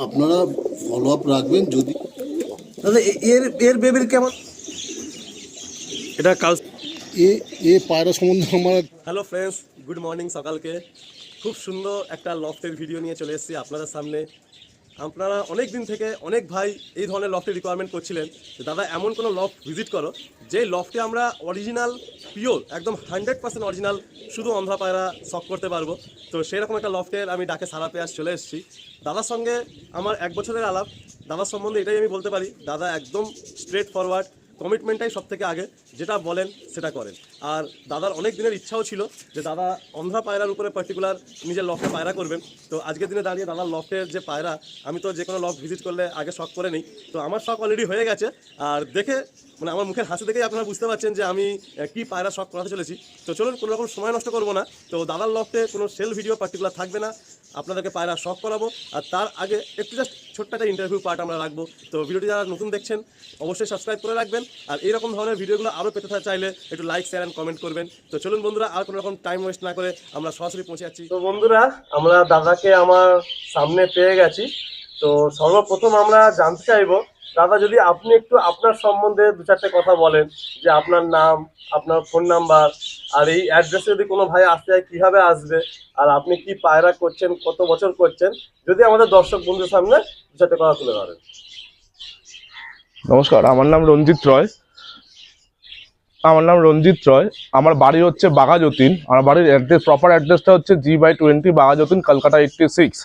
আপনারা follow up রাখবেন। যদি দাদা এর এর বেবির কেমন এটা কাল এ পায়রা সম্বন্ধে আমার হ্যালো ফ্রেন্ডস, গুড মর্নিং। সকালকে খুব সুন্দর একটা লফটের ভিডিও নিয়ে চলে এসেছি আপনাদের সামনে। আপনারা অনেক দিন থেকে অনেক ভাই এই ধরনের লফটের রিকোয়ারমেন্ট করছিলেন যে দাদা এমন কোনো লফট ভিজিট করো যে লফটে আমরা অরিজিনাল পিওর একদম 100% অরিজিনাল শুধু অন্ধ্রা পায়রা শখ করতে পারবো। তো সেরকম একটা লফটের আমি ডাকে সারা পেয়ে চলে এসেছি। দাদার সঙ্গে আমার 1 বছরের আলাপ। দাদার সম্বন্ধে এটাই আমি বলতে পারি, দাদা একদম স্ট্রেট ফরওয়ার্ড, কমিটমেন্টটাই সব থেকে আগে, যেটা বলেন সেটা করেন। আর দাদার অনেক দিনের ইচ্ছাও ছিল যে দাদা অন্ধ্রা পায়রার উপরে পার্টিকুলার নিজের লফটে পায়রা করবেন। তো আজকের দিনে দাঁড়িয়ে দাদার লফটের যে পায়রা, আমি তো যে কোনো লফট ভিজিট করলে আগে শখ করে নিই, তো আমার শখ অলরেডি হয়ে গেছে। আর দেখে মানে আমার মুখের হাসি দেখেই আপনারা বুঝতে পারছেন যে আমি কি পায়রা শখ করাতে চলেছি। তো চলুন, কোনো রকম সময় নষ্ট করবো না। তো দাদার লফটে কোনো সেল ভিডিও পার্টিকুলার থাকবে না, আপনাদেরকে পায়রা শখ করাবো। আর তার আগে একটু জাস্ট ছোট্ট একটা ইন্টারভিউ পার্ট আমরা রাখবো। তো ভিডিওটি যারা নতুন দেখছেন অবশ্যই সাবস্ক্রাইব করে রাখবেন। আর এইরকম ধরনের ভিডিওগুলো আরও পেতে চাইলে একটু লাইক, শেয়ার অ্যান্ড কমেন্ট করবেন। তো চলুন বন্ধুরা, আর কোনো রকম টাইম ওয়েস্ট না করে আমরা সরাসরি পৌঁছে যাচ্ছি। তো বন্ধুরা, আমরা দাদাকে আমার সামনে পেয়ে গেছি। তো সর্বপ্রথম আমরা জানতে চাইবো, দাদা যদি আপনি একটু আপনার সম্বন্ধে 2-4টে কথা বলেন, যে আপনার নাম, আপনার ফোন নাম্বার, আর এই অ্যাড্রেসে যদি কোনো ভাই আসতে হয় কীভাবে আসবে, আর আপনি কি পায়রা করছেন, কত বছর করছেন, যদি আমাদের দর্শক বন্ধুর সামনে 2-4টে কথা তুলে ধরেন। নমস্কার, আমার নাম রঞ্জিত রয়। আমার বাড়ি হচ্ছে বাঘাযতীন। আমার বাড়ির অ্যাড্রেস, প্রপার অ্যাড্রেসটা হচ্ছে G/20 বাঘাযতীন, কলকাতা 86।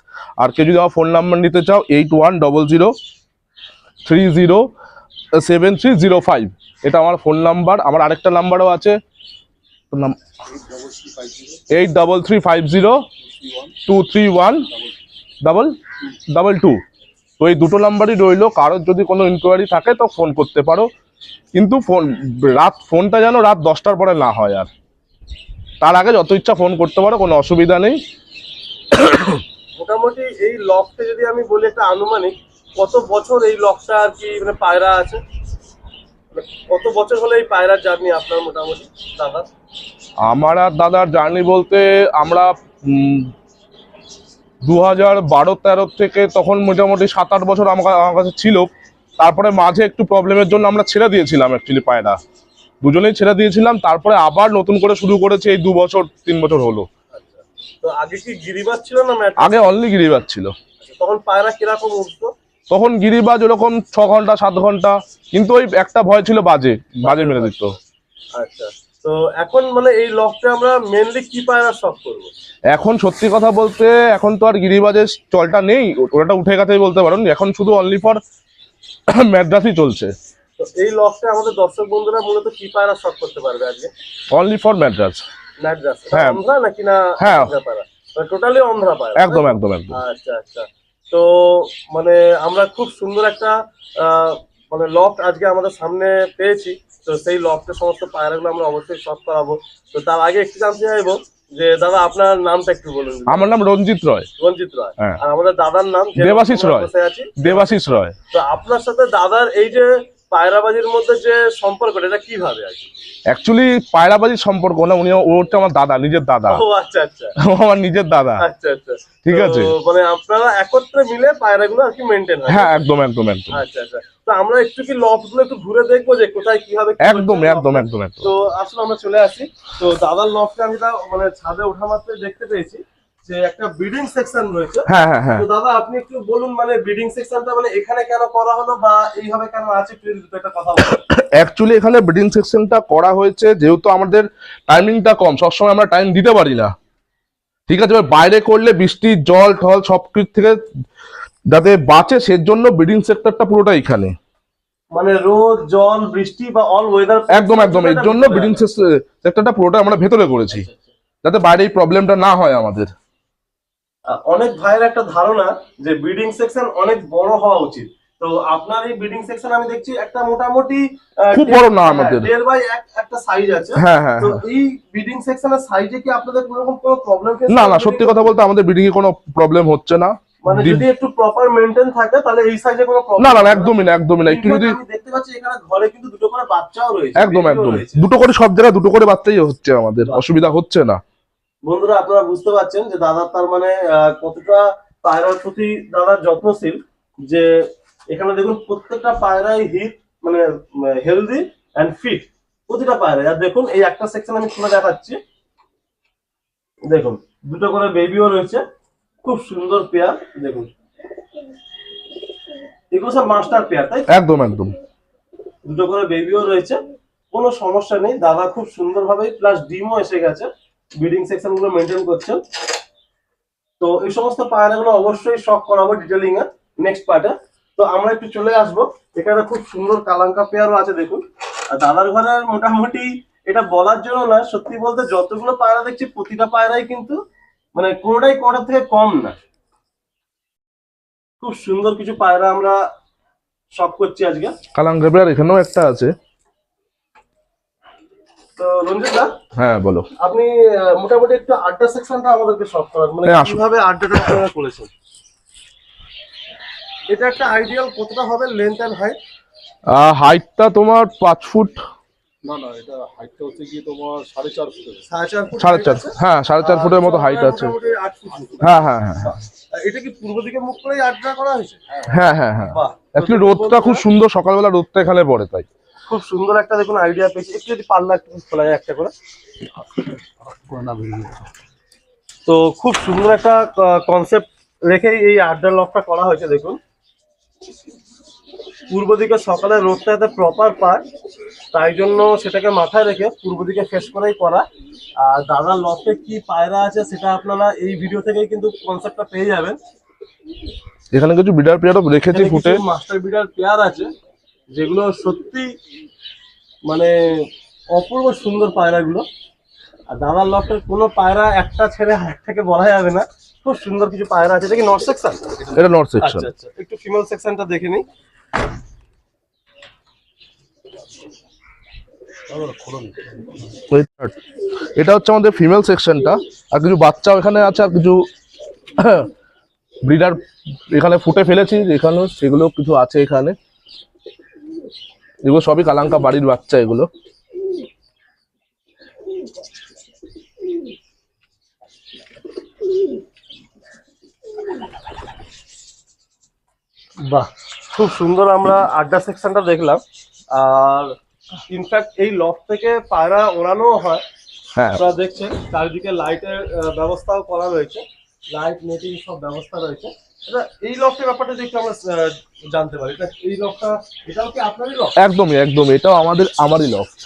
আর কেউ যদি আমার ফোন নাম্বার নিতে চাও 8100307305, এটা আমার ফোন নাম্বার। আমার আরেকটা নাম্বারও আছে, 8350231222। তো এই দুটো নাম্বারই রইলো, কারোর যদি কোনো ইনকোয়ারি থাকে তো ফোন করতে পারো। কিন্তু ফোনটা যেন রাত 10টার পরে না হয়, আর তার আগে যত ইচ্ছা ফোন করতে পারো, কোনো অসুবিধা নেই। মোটামুটি এই লফটে যদি আমি বলি একটা আনুমানিক কত বছর এই লফটটা আর কি মানে পায়রা আছে, কত বছর হলে এই পায়রার জার্নি আপনার মোটামুটি দাদা? আমার আর দাদার জার্নি বলতে, আমরা 2012-13 থেকে, তখন মোটামুটি 7-8 বছর আমার কাছে ছিল। তারপরে মাঝে একটু প্রবলেমের জন্য আমরা ছেড়ে দিয়েছিলাম, অ্যাকচুয়ালি পায়রা দুজনেই ছেড়ে দিয়েছিলাম। তারপরে আবার নতুন করে শুরু করেছি এই 2-3 বছর হলো। তো আগে কি গিরিবাজ ছিল না? আগে অনলি গিরিবাজ ছিল। তখন পায়রা কিরকম উঠতো? তখন গিরিবাজ ওরকম 6 ঘন্টা 7 ঘন্টা, কিন্তু ওই একটা ভয় ছিল, বাজে মেরে দিত। আচ্ছা, তো এখন মানে এই লফটে আমরা মেনলি কি পায়রা শখ করবো? এখন সত্যি কথা বলতে, এখন তো আর গিরিবাজের চলটা নেই, ওটা উঠে গেছেই বলতে পারেন। এখন শুধু অনলি ফর ম্যাড্রাসই চলছে। তো এই লফটে আমাদের দর্শক বন্ধুরা মূলত কি পায়রা শখ করতে পারবে আজকে? Only for Madras. ম্যাড্রাস, হ্যাঁ। অন্ধ্রা নাকি না? হ্যাঁ, পায়রা মানে টোটালি অন্ধ্রা পায়রা। একদম। আচ্ছা আচ্ছা, তো মানে আমরা খুব সুন্দর একটা মানে লফট আজকে আমাদের সামনে পেয়েছি। তো সেই লফটের সমস্ত পায়রাগুলো আমরা অবশ্যই শখ করাবো। তো তার আগে একটু জানতে চাইবো যে দাদা আপনার নামটা একটু বলুন। আমার নাম রঞ্জিত রয়। হ্যাঁ। আর আমাদের দাদার নাম দেবাশিস রয়। তো আপনার সাথে দাদার এই যে পায়রাবাজির মধ্যে যে সম্পর্কটা, এটা কিভাবে আছে? অ্যাকচুয়ালি পায়রাবাজির সম্পর্ক না, উনি ওটা আমার দাদা, নিজের দাদা। ও আচ্ছা আচ্ছা, আমার নিজের দাদা। আচ্ছা আচ্ছা, ঠিক আছে। মানে আপনারা একত্রে মিলে পায়রাগুলো আর কি মেইনটেইন হয়? হ্যাঁ, একদম। আচ্ছা আচ্ছা, তো আমরা একটু কি লফটগুলো একটু ঘুরে দেখবো যে কোথায় কিভাবে? একদম। তো আসলে আমরা চলে আসি। তো দাদার লফটে আমি মানে ছাদে ওঠা মাত্র দেখতে পেয়েছি যে একটা ব্রিডিং সেকশন রয়েছে। হ্যাঁ। তো দাদা আপনি একটু বলুন, মানে ব্রিডিং সেকশনটা মানে এখানে কেন করা হলো বা এইভাবে কেন আছে, একটু একটা কথা বলুন। অ্যাকচুয়ালি এখানে ব্রিডিং সেকশনটা করা হয়েছে যেহেতু আমাদের টাইমিংটা কম, সবসময় আমরা টাইম দিতে পারি না। ঠিক আছে, বাইরে করলে বৃষ্টি, জল ঠল সব কিছু থেকে যাতে বাঁচে, সেজন্য ব্রিডিং সেক্টরটা পুরোটা এখানে, মানে রোদ, জল, বৃষ্টি বা অল ওয়েদার। একদম। এর জন্য ব্রিডিং সেক্টরটা পুরোটা আমরা ভেতরে করেছি, যাতে বাইরে এই প্রবলেমটা না হয় আমাদের। অনেক ভাইয়ের একটা ধারণা যে ব্রিডিং সেকশন অনেক বড় হওয়া উচিত। তো আপনার এই ব্রিডিং সেকশন আমি দেখছি একটা মোটামুটি খুব বড় না, আমাদের 1.5 একটা সাইজ আছে। হ্যাঁ। তো এই ব্রিডিং সেকশনের সাইজে কি আপনাদের কোনো রকম কোনো প্রবলেম ফেস? না, সত্যি কথা বলতে আমাদের ব্রিডিং এ কোনো প্রবলেম হচ্ছে না। মানে যদি একটু প্রপার মেইনটেইন থাকে তাহলে এই সাইজে কোনো প্রবলেম না, একদমই না। একটু যদি আমি দেখতে পাচ্ছি এখানে ঘরে কিন্তু দুটো করে বাচ্চাও রয়েছে। একদম। দুটো করে, সব জায়গায় দুটো করে বাচ্চাই হচ্ছে, আমাদের অসুবিধা হচ্ছে না। বন্ধুরা আপনারা বুঝতে পারছেন যে দাদা তার মানে কতটা পায়রার প্রতি দাদা যত্নশীল, যে এখানে দেখুন প্রত্যেকটা পায়রাই হিট মানে হেলদি অ্যান্ড ফিট, প্রতিটা পায়রা। আর দেখুন এই একটা সেকশন আমি খুলে দেখাচ্ছি, দেখুন দুটো করে বেবিও রয়েছে, খুব সুন্দর পেয়ার। দেখুন এগুলো সব মাস্টার পেয়ার, তাই একদম একদম। দুটো করে বেবিও রয়েছে, কোনো সমস্যা নেই। দাদা খুব সুন্দরভাবে প্লাস ডিমও এসে গেছে, ব্রিডিং সেকশন গুলো মেনটেন করছেন। তো এই সমস্ত পায়রাগুলো অবশ্যই শখ করাবো ডিটেলিং এ নেক্সট পার্টে। তো আমরা একটু চলে আসবো, এখানে খুব সুন্দর কালাঙ্কা পেয়ারও আছে দেখুন। আর দাদার ঘরের মোটামুটি এটা বলার জন্য না, সত্যি বলতে যতগুলো পায়রা দেখছি প্রতিটা পায়রাই কিন্তু মানে কোনোটাই কোনোটার থেকে কম না। খুব সুন্দর কিছু পায়রা আমরা শখ করছি আজকে। কালাঙ্কা পেয়ার এখানেও একটা আছে। তো রঞ্জিত দা, হ্যাঁ বলো। আপনি মোটামুটি একটু আড্ডা সেকশনটা আমাদেরকে শখ করান, মানে হ্যাঁ, আসুন। কিভাবে আড্ডাটা আপনারা করেছেন। এটা একটা আইডিয়াল কতটা হবে লেন্থ এন্ড হাইট? হাইটটা তোমার 5 ফুট। না না, এটা হাইটটা হচ্ছে গিয়ে তোমার 4.5 ফুটের। 4.5 ফুট 4.5, হ্যাঁ 4.5 ফুটের মতো হাইট আছে। মোটামুটি 8 ফুট। হ্যাঁ হ্যাঁ হ্যাঁ আর এটা কি পূর্ব দিকে মুখ করেই আড্ডা করা হয়েছে? হ্যাঁ হ্যাঁ হ্যাঁ। বাহ, অ্যাকচুয়ালি রোদটা খুব সুন্দর, সকালবেলা রোদটা এখানে পড়ে তাই। খুব সুন্দর একটা দেখুন আইডিয়া পেয়েছি। একটু যদি পাল্লা একটু খোলা যায় একটা করে। তো খুব সুন্দর একটা কনসেপ্ট রেখেই এই আড্ডার লকটা করা হয়েছে। দেখুন পূর্ব দিকে সকালে রোদটা যাতে প্রপার পায়, তাই জন্য সেটাকে মাথায় রেখে পূর্ব দিকে ফেস করেই করা। আর দাদার লফটে কি পায়রা আছে সেটা আপনারা এই ভিডিও থেকেই কিন্তু কনসেপ্টটা পেয়ে যাবেন। এখানে কিছু বিডার পেয়ারও রেখেছি ফুটে। মাস্টার বিডার পেয়ার আছে যেগুলো সত্যি মানে অপূর্ব সুন্দর পায়রাগুলো। আর দাদার লফটের কোনো পায়রা একটা ছেড়ে আরেকটাকে বলা যাবে না, খুব সুন্দর কিছু পায়রা আছে। এটা কি নর্থ সেকশন? এটা নর্থ সেকশন। আচ্ছা আচ্ছা, একটু ফিমেল সেকশনটা দেখে নিই। এটা হচ্ছে আমাদের ফিমেল সেকশনটা, আর কিছু বাচ্চাও এখানে আছে, আর কিছু ব্রিডার এখানে ফুটে ফেলেছি এখানেও, সেগুলো কিছু আছে এখানে। এগুলো সবই কালাঙ্কা বাড়ির বাচ্চা এগুলো। বাহ, খুব সুন্দর আমরা আড্ডা সেকশনটা দেখলাম। আর ইনফ্যাক্ট এই লফট থেকে পায়রা ওড়ানো হয়। হ্যাঁ আপনারা দেখছেন চারিদিকে লাইটের ব্যবস্থাও করা রয়েছে, লাইট নেটিং সব ব্যবস্থা রয়েছে। এটা এই লফটের ব্যাপারটা দেখতে আমরা জানতে পারি। এই লফটটা এটাও কি আপনারই লফট? একদমই একদমই, এটাও আমারই লফট।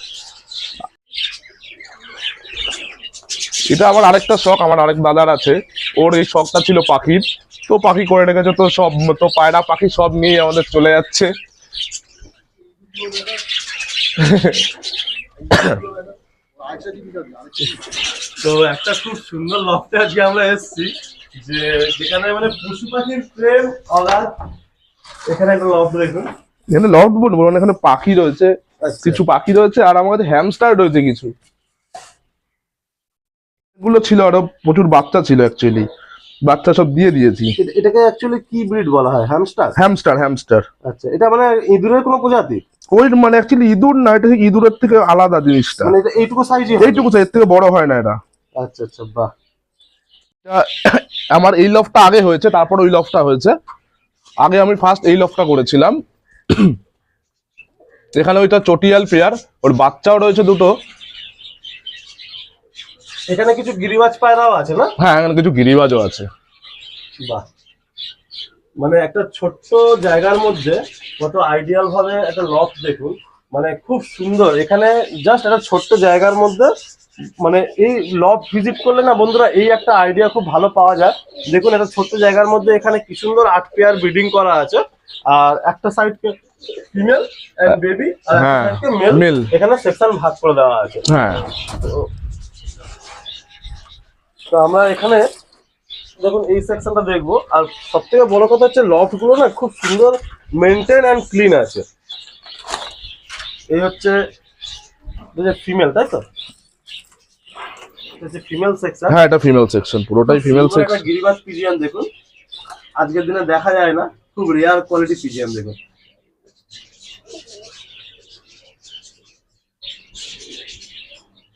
এটা আমার আরেকটা শখ, আমার আরেক দাদার আছে, ওর এই শখটা ছিল পাখির, তো পাখি করে রেখেছে। তো সব তো পায়রা পাখি সব নিয়ে আমাদের চলে যাচ্ছে। তো একটা খুব সুন্দর লফটে আজকে আমরা এসেছি, যে যেখানে মানে পশু পাখির প্রেম অগাধ। এখানে একটা লফট দেখুন, এখানে লফট বলবো মানে এখানে পাখি রয়েছে, কিছু পাখি রয়েছে, আর আমাদের হ্যামস্টার রয়েছে কিছু। এগুলো ছিল, আরো প্রচুর বাচ্চা ছিল, অ্যাকচুয়ালি বাচ্চা সব দিয়ে দিয়েছি। এটাকে অ্যাকচুয়ালি কি ব্রিড বলা হয়? হ্যামস্টার? Hamster hamster. আচ্ছা, এটা মানে ইঁদুরের কোনো প্রজাতি? ওই মানে অ্যাকচুয়ালি ইঁদুর না, এটা ইঁদুরের থেকে আলাদা জিনিসটা। মানে এটা এইটুকু সাইজই? এইটুকু, এর থেকে বড় হয় না এটা। আচ্ছা আচ্ছা, বাহ। আমার এই লফটা আগে হয়েছে, তারপর ওই লফটা হয়েছে। আগে আমি ফার্স্ট এই লফটা করেছিলাম। এখানে ওইটা চটিয়াল পেয়ার, ওর বাচ্চাও রয়েছে দুটো। এখানে কিছু গিরিবাজ পায়রাও আছে না? হ্যাঁ, এখানে কিছু গিরিবাজও আছে। বাহ, মানে একটা ছোট্ট জায়গার মধ্যে কত আইডিয়াল ভাবে একটা লফট দেখুন, মানে খুব সুন্দর। এখানে জাস্ট একটা ছোট্ট জায়গার মধ্যে মানে এই লফট ভিজিট করলে না বন্ধুরা, এই একটা আইডিয়া খুব ভালো পাওয়া যায়। দেখুন একটা ছোট্ট জায়গার মধ্যে এখানে কি সুন্দর 8 পেয়ার ব্রিডিং করা আছে। আর একটা সাইডকে ফিমেল এন্ড বেবি, আর একটা হ্যাঁ, সাইডকে মেল। male। এখানে সেকশন ভাগ করে দেওয়া আছে। হ্যাঁ, তো আমরা এখানে দেখুন এই সেকশনটা দেখবো। আর সব থেকে বড় কথা হচ্ছে লফট গুলো না খুব সুন্দর মেনটেন অ্যান্ড ক্লিন আছে। এই হচ্ছে ফিমেল, তাই তো? Female section. হ্যাঁ, এটা ফিমেল সেকশন, পুরোটাই ফিমেল সেকশন। গিরিবাজ পিজিয়ান দেখুন, আজকের দিনে দেখা যায় না, খুব রেয়ার কোয়ালিটি পিজিয়ান দেখুন।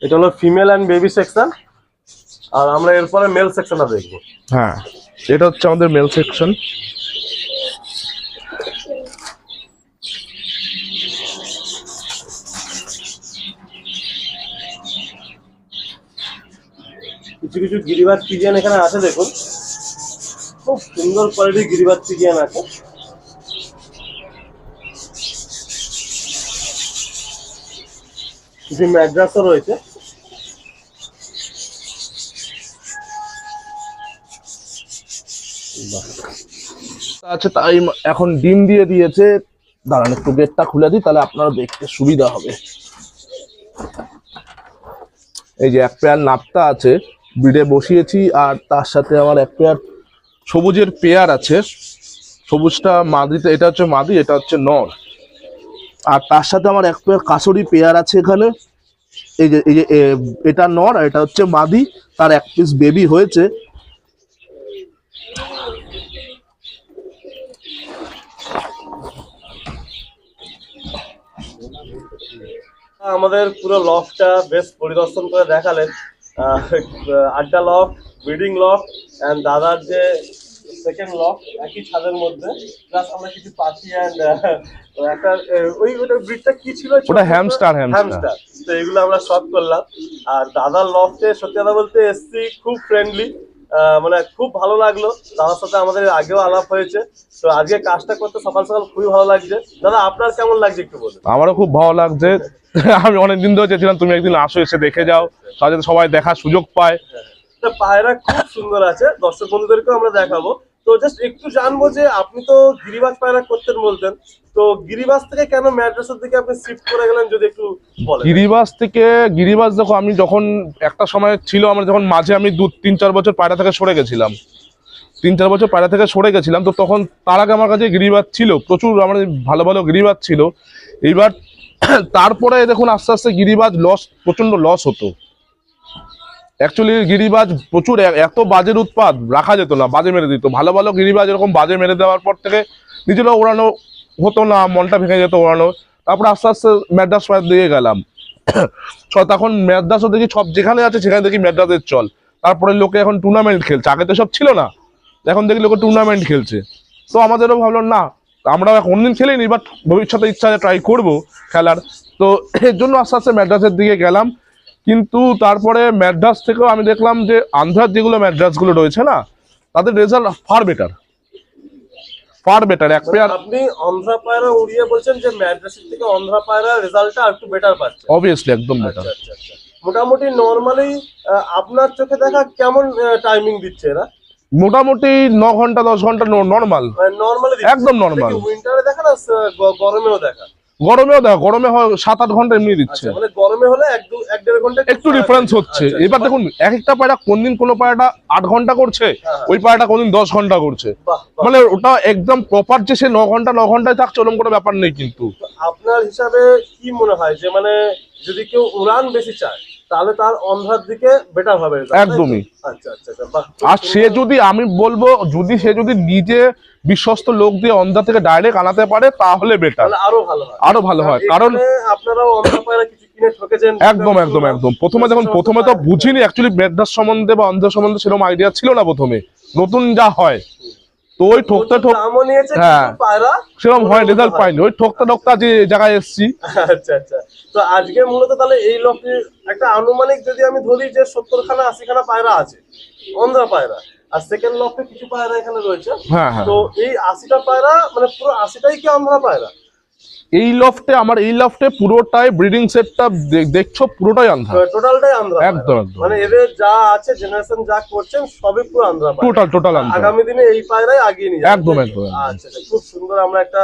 এটা হলো ফিমেল অ্যান্ড বেবি সেকশন। আর আমরা এরপরে মেল সেকশনটা দেখবো। হ্যাঁ, এটা হচ্ছে আমাদের মেল সেকশন। কিছু কিছু গিরিবাজ পিজিয়ান এখানে আছে, দেখুন খুব সুন্দর কোয়ালিটির গিরিবাজ পিজিয়ান আছে। কিছু ম্যাড্রাসও রয়েছে। আচ্ছা, তাই এখন ডিম দিয়ে দিয়েছে। দাঁড়ান একটু গেটটা খুলে দিই, তাহলে আপনারা দেখতে সুবিধা হবে। এই যে এক পেয়ার নাপ্তা আছে, ব্রিডে বসিয়েছি, আর তার সাথে আমার এক পেয়ার সবুজের পেয়ার আছে। সবুজটা মাদিতে, এটা হচ্ছে মাদি, এটা হচ্ছে নর। আর তার সাথে আমার এক পেয়ার কাসরি পেয়ার আছে এখানে। এই যে এটা নর আর এটা হচ্ছে মাদি, তার এক পিস বেবি হয়েছে। আমাদের পুরো লফটা বেশ পরিদর্শন করে দেখালেন। আড্ডা লফ, ব্রিডিং লফ এন্ড দাদার যে সেকেন্ড লফ একই ছাদের মধ্যে, প্লাস আমরা কিছু পাখি এন্ড একটা ওটা ব্রিডটা কি ছিল, ওটা হ্যামস্টার। তো এগুলো আমরা শট করলাম। আর দাদার লফটে সত্যি কথা বলতে এসছি, খুব ফ্রেন্ডলি, মানে খুব ভালো লাগলো। দাদার সাথে আমাদের আগেও আলাপ হয়েছে, তো আজকে কাজটা করতে সকাল সকাল খুবই ভালো লাগছে। দাদা আপনার কেমন লাগছে একটু বলুন। আমারও খুব ভালো লাগছে। আমি অনেকদিন ধরে চেয়েছিলাম তুমি একদিন আসো, এসে দেখে যাও, তাহলে সবাই দেখার সুযোগ পায়। পায়রা খুব সুন্দর আছে, দর্শক বন্ধুদেরকেও আমরা দেখাবো। তো জাস্ট একটু জানবো যে আপনি তো গিরিবাজ পায়রা করতেন বলতেন, তো গিরিবাজ থেকে কেন ম্যাড্রাসের দিকে আপনি শিফট করে গেলেন যদি একটু বলেন। গিরিবাজ দেখো, আমি যখন একটা সময় ছিল আমার, যখন মাঝে আমি 2-3-4 বছর পায়রা থেকে সরে গেছিলাম, 3-4 বছর পায়রা থেকে সরে গেছিলাম, তো তখন তার আগে আমার কাছে গিরিবাজ ছিল প্রচুর, আমার ভালো ভালো গিরিবাজ ছিল। এইবার তারপরে দেখুন আস্তে আস্তে গিরিবাজ প্রচন্ড লস হতো। অ্যাকচুয়ালি গিরিবাজ প্রচুর, এত বাজের উৎপাদ, রাখা যেত না, বাজে মেরে দিত। ভালো ভালো গিরিবাজ এরকম বাজে মেরে দেওয়ার পর থেকে নিজেরা ওড়ানো হতো না, মনটা ভেঙে যেত ওড়ানো। তারপরে আস্তে আস্তে ম্যাড্রাস দিয়ে গেলাম। তখন ম্যাড্রাসও দেখি সব যেখানে আছে সেখানে দেখি ম্যাড্রাসের চল। তারপরে লোকে এখন টুর্নামেন্ট খেলছে, আগে তো সব ছিল না, এখন দেখি লোকে টুর্নামেন্ট খেলছে। তো আমাদেরও ভাবলাম না, আমরাও কোনদিন খেলিনি, বাট ভবিষ্যতে ইচ্ছা ট্রাই করবো খেলার। তো এর জন্য আস্তে আস্তে ম্যাড্রাসের দিকে গেলাম। কিন্তু তারপরে ম্যাড্রাস থেকেও আমি দেখলাম যে আন্ধ্রার যেগুলো ম্যাড্রাসগুলো রয়েছে না, তাদের রেজাল্ট ফার বেটার। এক পেয়ার আপনি অন্ধ্রা পায়রা উড়িয়ে বলছেন যে ম্যাড্রাসের থেকে অন্ধ্রা পায়রা রেজাল্টটা একটু বেটার পাচ্ছে। অবভিয়াসলি একদম বেটার। আচ্ছা। মোটামুটি নরমালি আপনার চোখে দেখা কেমন টাইমিং দিচ্ছে এরা? মোটামুটি 9 ঘন্টা 10 ঘন্টা নর্মাল, একদম নর্মাল। উইন্টারে দেখা না, গরমেও দেখা? গরমে হয় 7-8 ঘন্টা এমনি দিচ্ছে। মানে গরমে হলে 1-1.5 ঘন্টা একটু ডিফারেন্স হচ্ছে। এবার দেখুন এক একটা পায়রা কোনদিন কোনো পায়রাটা 8 ঘন্টা করছে, ওই পায়রাটা কোনদিন 10 ঘন্টা করছে। মানে ওটা একদম প্রপার যে সে 9 ঘন্টায় থাকছে ওরকম কোনো ব্যাপার নেই। কিন্তু আপনার হিসাবে কি মনে হয় যে মানে যদি কেউ উড়ান বেশি চায় তাহলে তার অন্ধ্রার দিকে বেটার হবে? একদমই। আচ্ছা। আর সে যদি, আমি বলবো, সে যদি নিজে বিশ্বস্ত লোক দিয়ে অন্ধ্রা থেকে ডাইরেক্ট আনাতে পারে তাহলে বেটার, আরো ভালো হয়। কারণ আপনারাও অন্ধ্রা পায়রা কিছু কিনে ঠকেছেন। একদম। প্রথমে তো বুঝিনি অ্যাকচুয়ালি ম্যাড্রাস সম্বন্ধে বা অন্ধ্রা সম্বন্ধে সেরকম আইডিয়া ছিল না প্রথমে, নতুন যা হয়। তো ওই ঠকতে হ্যাঁ সেরকম হয়, রেজাল্ট পাইনি, ওই ঠকতে যে জায়গায় এসছি। আচ্ছা। তো আজকে মূলত তাহলে এই লফটে একটা আনুমানিক যদি আমি ধরি যে 70খানা 80খানা পায়রা আছে অন্ধ্রা পায়রা, আর সেকেন্ড লফটে কিছু পায়রা এখানে রয়েছে। হ্যাঁ। তো এই 80টা পায়রা মানে পুরো 80টাই কি অন্ধ্রা পায়রা? এই লফটে পুরোটাই ব্রিডিং সেটটা দেখছো, পুরোটাই আন্ধ্রা, টোটালটাই আন্ধ্রা। একদম। মানে এদের যা আছে জেনারেশন যা করছেন সবই পুরো আন্ধ্রা পায়রা, টোটাল আন্ধ্রা। আগামী দিনে এই পায়রাই আগিয়ে নিয়ে যাবে। একদম। আচ্ছা, খুব সুন্দর আমরা একটা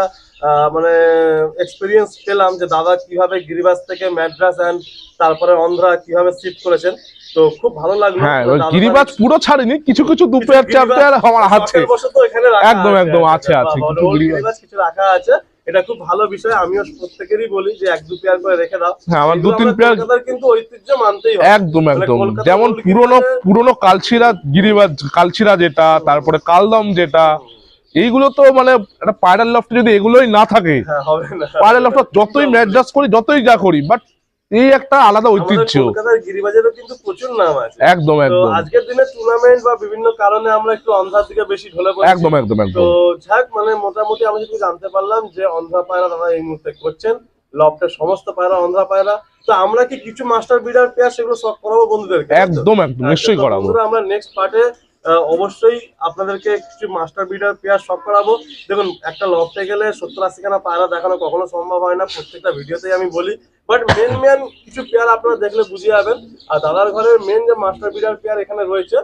মানে এক্সপেরিয়েন্স পেলাম যে দাদা কিভাবে গিরিবাজ থেকে ম্যাড্রাস এন্ড তারপরে অন্ধ্রা কিভাবে শিফট করেছেন। তো খুব ভালো লাগলো। হ্যাঁ, গিরিবাজ পুরো ছাড়িনি, কিছু 2 পেয়ার 4 পেয়ার আমার আছে। একদম আছে কিছু রাখা আছে। এটা খুব ভালো বিষয়, আমিও প্রত্যেকেরই বলি যে 1-2 পেয়ার করে রেখে দাও। হ্যাঁ, আমার 2-3 পেয়ার কিন্তু ঐতিহ্য মানতেই হবে। একদম। যেমন পুরনো কালচিরা যেটা, তারপরে কালদম যেটা, এইগুলো তো মানে একটা পায়রার লফটে যদি এগুলোই না থাকে, পায়রার লফট যতই ম্যাড্রাস করি যতই যা করি, বাট এই একটা আলাদা ঐতিহ্য। আমাদের কলকাতার গিরিবাজারেও কিন্তু প্রচুর নাম আছে। একদম তো একদম আজকের দিনে টুর্নামেন্ট বা বিভিন্ন কারণে আমরা একটু অন্ধ্রার দিকে বেশি ঢলে পড়েছি। একদম একদম তো একদম যাক, মানে মোটামুটি আমি যেটুকু জানতে পারলাম যে অন্ধ্রা পায়রা দাদা এই মুহূর্তে করছেন, লফটের সমস্ত পায়রা অন্ধ্রা পায়রা। তো আমরা কি কিছু মাস্টার বিডার পেয়ার সেগুলো সব করাবো বন্ধুদেরকে? একদম একদম নিশ্চয়ই তো করাবো। বন্ধুরা, আমরা নেক্সট পার্টে অবশ্যই আপনাদেরকে কিছু মাস্টার বিডার পেয়ার সব করাবো। দেখুন, একটা লফটে গেলে 70-80 খানা পায়রা দেখানো কখনো সম্ভব হয় না, প্রত্যেকটা ভিডিওতেই আমি বলি। বাট মেন কিছু পেয়ার আপনারা দেখলে বুঝে যাবেন। আর দাদার ঘরের মেন যে মাস্টার বিডার পেয়ার এখানে রয়েছে,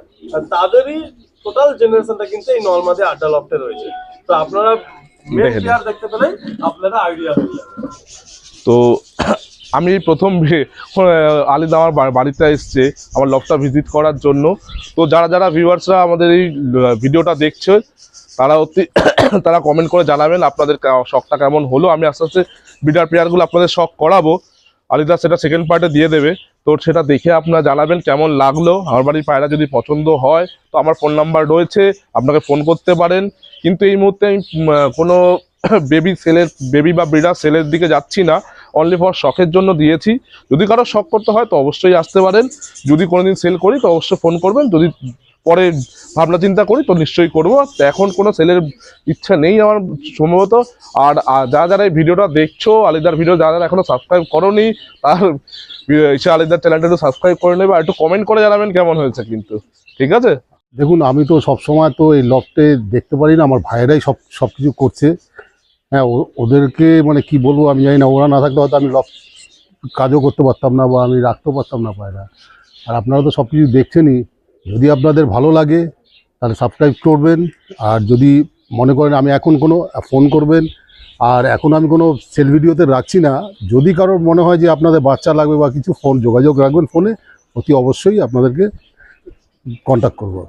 তাদেরই টোটাল জেনারেশনটা কিন্তু এই নলমাদি আড্ডা লফটে রয়েছে। তো আপনারা মেন দেখে নিন। পেয়ার দেখতে পেলে আপনারা আইডিয়া হয়ে যাবে। তো আমি প্রথম আলিদা আমার বাড়িতে এসছে আমার লফটটা ভিজিট করার জন্য। তো যারা যারা ভিউয়ার্সরা আমাদের এই ভিডিওটা দেখছে তারা তারা কমেন্ট করে জানাবেন আপনাদের শখটা কেমন হলো। আমি আস্তে আস্তে বিডার পেয়ারগুলো আপনাদের শখ করাবো, আলিদা সেটা সেকেন্ড পার্টে দিয়ে দেবে। তো সেটা দেখে আপনারা জানাবেন কেমন লাগলো। আমার বাড়ির পায়রা যদি পছন্দ হয় তো আমার ফোন নাম্বার রয়েছে, আপনাকে ফোন করতে পারেন। কিন্তু এই মুহূর্তে আমি কোনো বেবি বা ব্রিডার সেলের দিকে যাচ্ছি না, অনলি ফর শখের জন্য দিয়েছি। যদি কারো শখ করতে হয় তো অবশ্যই আসতে পারেন। যদি কোনোদিন সেল করি তো অবশ্যই ফোন করবেন, যদি পরে ভাবনা চিন্তা করি তো নিশ্চয়ই করবো। তো এখন কোনো সেলের ইচ্ছা নেই আমার সম্ভবত। আর যারা যারা এই ভিডিওটা দেখছো, আলিদার ভিডিও যারা যারা এখনো সাবস্ক্রাইব করোনি, তার আলিদার চ্যানেলটা একটু সাবস্ক্রাইব করে নেবে, আর একটু কমেন্ট করে জানাবেন কেমন হয়েছে কিন্তু, ঠিক আছে? দেখুন, আমি তো সবসময় তো এই লফটে দেখতে পারি না, আমার ভাইয়েরাই সব কিছু করছে। হ্যাঁ, ওদেরকে মানে কি বলবো আমি জানি না, ওরা না থাকলে হয়তো আমি লফট কাজও করতে পারতাম না বা আমি রাখতেও পারতাম না পায়রা। আর আপনারা তো সব কিছু দেখছেনই। যদি আপনাদের ভালো লাগে তাহলে সাবস্ক্রাইব করবেন। আর যদি মনে করেন আমি এখন কোনো ফোন করবেন। আর এখন আমি কোনো সেল ভিডিওতে রাখছি না। যদি কারোর মনে হয় যে আপনাদের বাচ্চা লাগবে বা কিছু, ফোন যোগাযোগ রাখবেন ফোনে, অতি অবশ্যই আপনাদেরকে কন্ট্যাক্ট করবো।